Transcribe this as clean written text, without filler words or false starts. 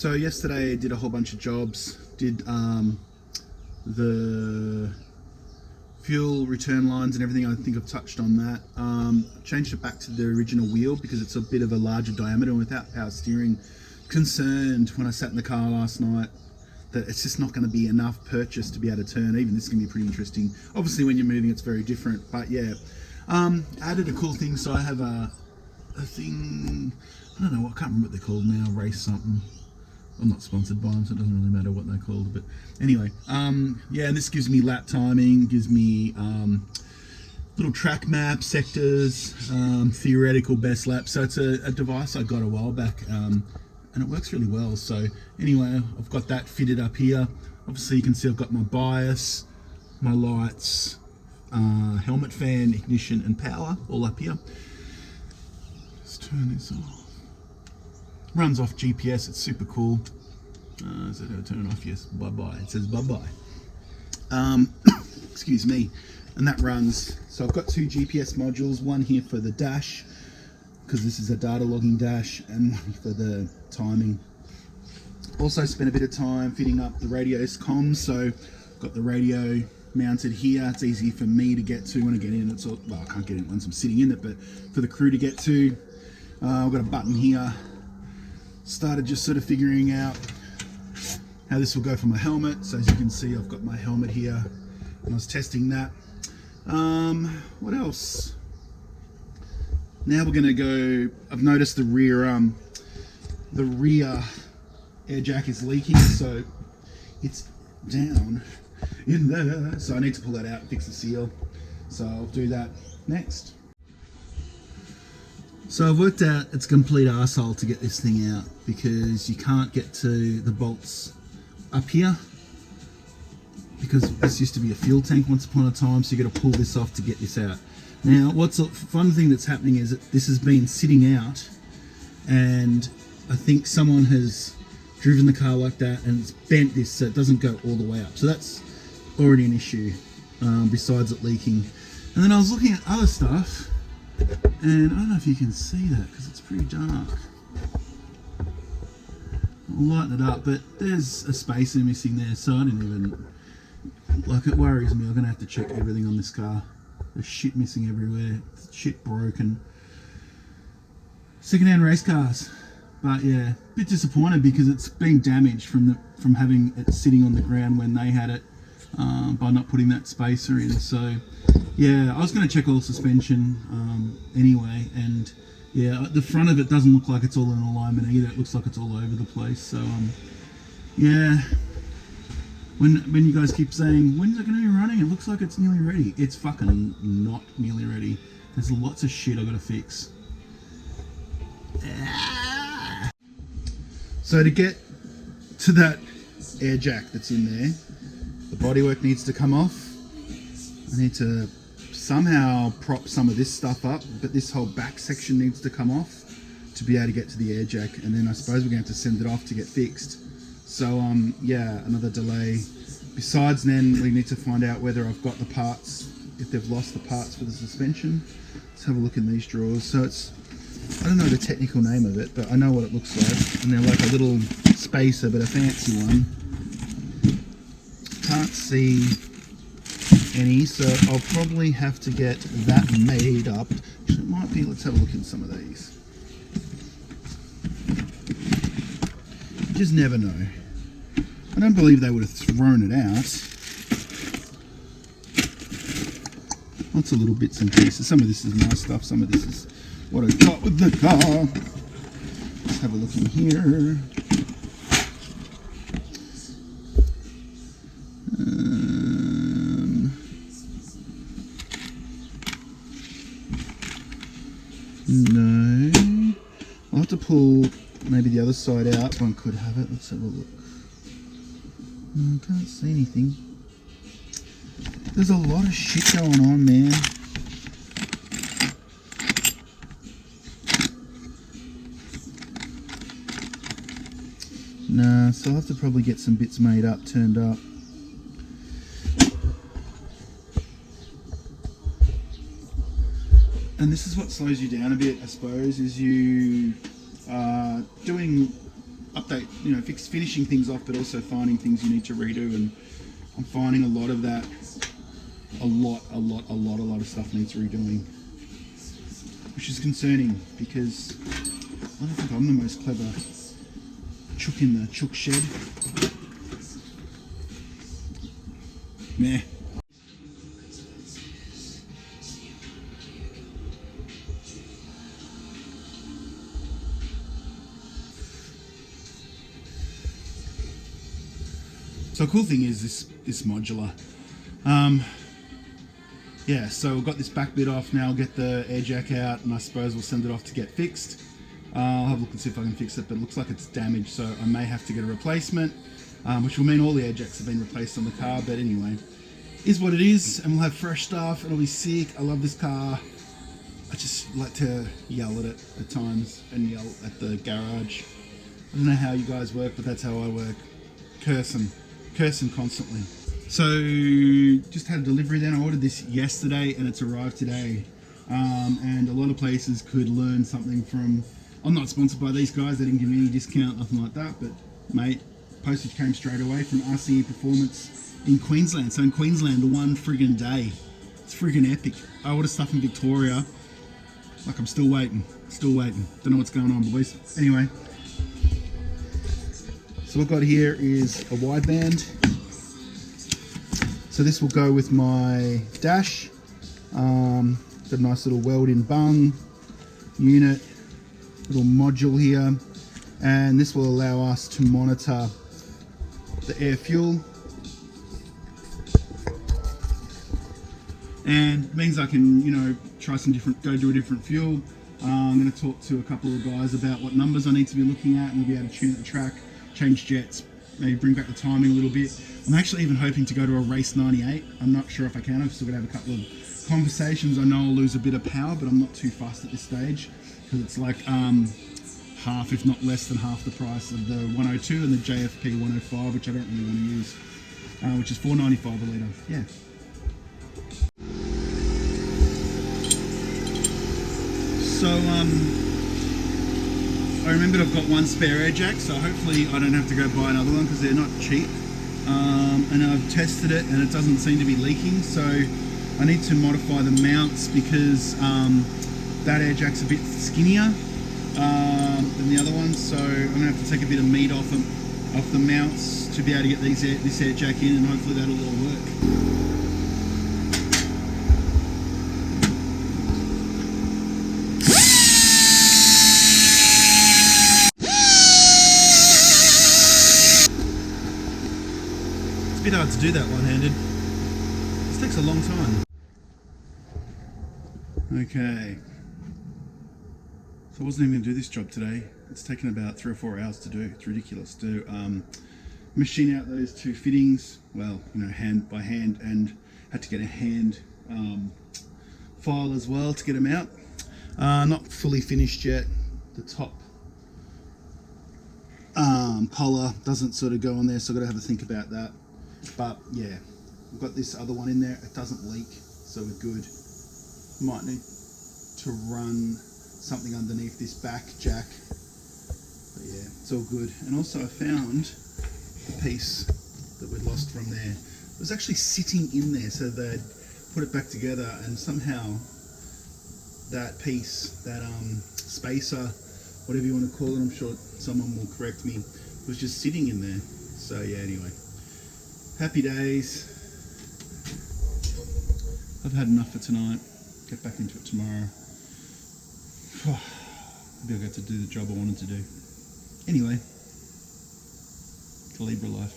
So yesterday I did a whole bunch of jobs. Did the fuel return lines and everything. I think I've touched on that. Changed it back to the original wheel because it's a bit of a larger diameter, and without power steering, concerned when I sat in the car last night that it's just not going to be enough purchase to be able to turn. Even this is going to be pretty interesting. Obviously when you're moving it's very different, but yeah. Added a cool thing, so I have a thing, I don't know, I can't remember what they're called now, Race something. I'm not sponsored by them, so it doesn't really matter what they're called, but anyway, yeah, and this gives me lap timing, gives me little track map, sectors, theoretical best lap. So it's a device I got a while back, and it works really well. So anyway, I've got that fitted up here. Obviously you can see I've got my bias, my lights, helmet fan, ignition and power all up here. Let's turn this off. Runs off GPS, it's super cool. Is that how to turn it off? Yes, bye-bye. It says bye-bye. Excuse me. And that runs, so I've got two GPS modules, one here for the dash, because this is a data logging dash, and one for the timing. Also spent a bit of time fitting up the radio's comms, so got the radio mounted here. It's easy for me to get to when I get in. It's all, well, I can't get in once I'm sitting in it, but for the crew to get to. I've got a button here. Started just sort of figuring out how this will go for my helmet. So as you can see, I've got my helmet here and I was testing that. What else? Now we're gonna go, I've noticed the rear air jack is leaking, so it's down in there. So I need to pull that out and fix the seal. So I'll do that next. So I've worked out it's a complete arsehole to get this thing out because you can't get to the bolts up here because this used to be a fuel tank once upon a time, so you got to pull this off to get this out. Now what's a fun thing that's happening is that this has been sitting out, and I think someone has driven the car like that and it's bent this so it doesn't go all the way up. So that's already an issue, besides it leaking. And then I was looking at other stuff, and I don't know if you can see that because it's pretty dark. I'll lighten it up, but there's a spacer missing there, so I didn't even, like, it worries me. I'm going to have to check everything on this car. There's shit missing everywhere, shit broken. Second-hand race cars. But yeah, a bit disappointed because it's been damaged from having it sitting on the ground when they had it, by not putting that spacer in. So yeah, I was going to check all suspension anyway, and yeah, the front of it doesn't look like it's all in alignment either. It looks like it's all over the place. So yeah, when you guys keep saying when's it going to be running, it looks like it's nearly ready. It's fucking not nearly ready. There's lots of shit I've got to fix. So to get to that air jack that's in there, the bodywork needs to come off. I need to somehow prop some of this stuff up, but this whole back section needs to come off to be able to get to the air jack, and then I suppose we're going to have to send it off to get fixed. So yeah, another delay. Besides then, we need to find out whether I've got the parts, if they've lost the parts for the suspension. Let's have a look in these drawers. So it's, I don't know the technical name of it, but I know what it looks like. And they're like a little spacer, but a fancy one. Can't see any, so I'll probably have to get that made up. Actually, it might be, let's have a look in some of these. You just never know. I don't believe they would have thrown it out. Lots of little bits and pieces. Some of this is my stuff, some of this is what I got with the car. Let's have a look in here. No. I'll have to pull maybe the other side out. One could have it. Let's have a look. No, I can't see anything. There's a lot of shit going on, man. Nah, so I'll have to probably get some bits made up, turned up. And this is what slows you down a bit, I suppose, is you doing update, finishing things off, but also finding things you need to redo. And I'm finding a lot of that. A lot of stuff needs redoing, which is concerning because I don't think I'm the most clever chook in the chook shed. Meh. So a cool thing is this modular. Yeah, so we've got this back bit off now. I'll get the air jack out, and I suppose we'll send it off to get fixed. I'll have a look and see if I can fix it, but it looks like it's damaged, so I may have to get a replacement, which will mean all the air jacks have been replaced on the car. But anyway, is what it is, and we'll have fresh stuff. It'll be sick. I love this car. I just like to yell at it at times and yell at the garage. I don't know how you guys work, but that's how I work. Cursing constantly. So just had a delivery then. I ordered this yesterday and it's arrived today. And a lot of places could learn something from, I'm not sponsored by these guys, they didn't give me any discount, nothing like that, but mate, postage came straight away from RCE Performance in Queensland. So in Queensland, the one friggin' day. It's friggin' epic. I ordered stuff in Victoria, like I'm still waiting. Don't know what's going on, boys. Anyway, so what I've got here is a wideband. So this will go with my dash. Got a nice little weld-in bung unit, little module here, and this will allow us to monitor the air fuel, and means I can, try go do a different fuel. I'm going to talk to a couple of guys about what numbers I need to be looking at, and we'll be able to tune the track, change jets, maybe bring back the timing a little bit. I'm actually even hoping to go to a race 98. I'm not sure if I can. I've still got to have a couple of conversations. I know I'll lose a bit of power, but I'm not too fussed at this stage because it's like half, if not less than half the price of the 102 and the JFP 105, which I don't really want to use, which is $4.95 a litre. Yeah. So I remembered I've got one spare air jack, so hopefully I don't have to go buy another one because they're not cheap. And I've tested it and it doesn't seem to be leaking, so I need to modify the mounts because that air jack's a bit skinnier than the other one, so I'm gonna have to take a bit of meat off the mounts to be able to get this air jack in, and hopefully that'll all work. It's a bit hard to do that one-handed. This takes a long time. Okay. So I wasn't even going to do this job today. It's taken about 3 or 4 hours to do. It's ridiculous to machine out those two fittings. Well, hand by hand, and had to get a hand file as well to get them out. Not fully finished yet. The top collar doesn't sort of go on there, so I've got to have a think about that. But yeah, I've got this other one in there. It doesn't leak, so we're good. Might need to run something underneath this back jack, but yeah, it's all good. And also I found a piece that we'd lost from there. It was actually sitting in there, so they'd put it back together, and somehow that piece, that spacer, whatever you want to call it, I'm sure someone will correct me, was just sitting in there. So yeah, anyway, happy days. I've had enough for tonight. Get back into it tomorrow. Maybe I'll get to do the job I wanted to do. Anyway, Calibra life.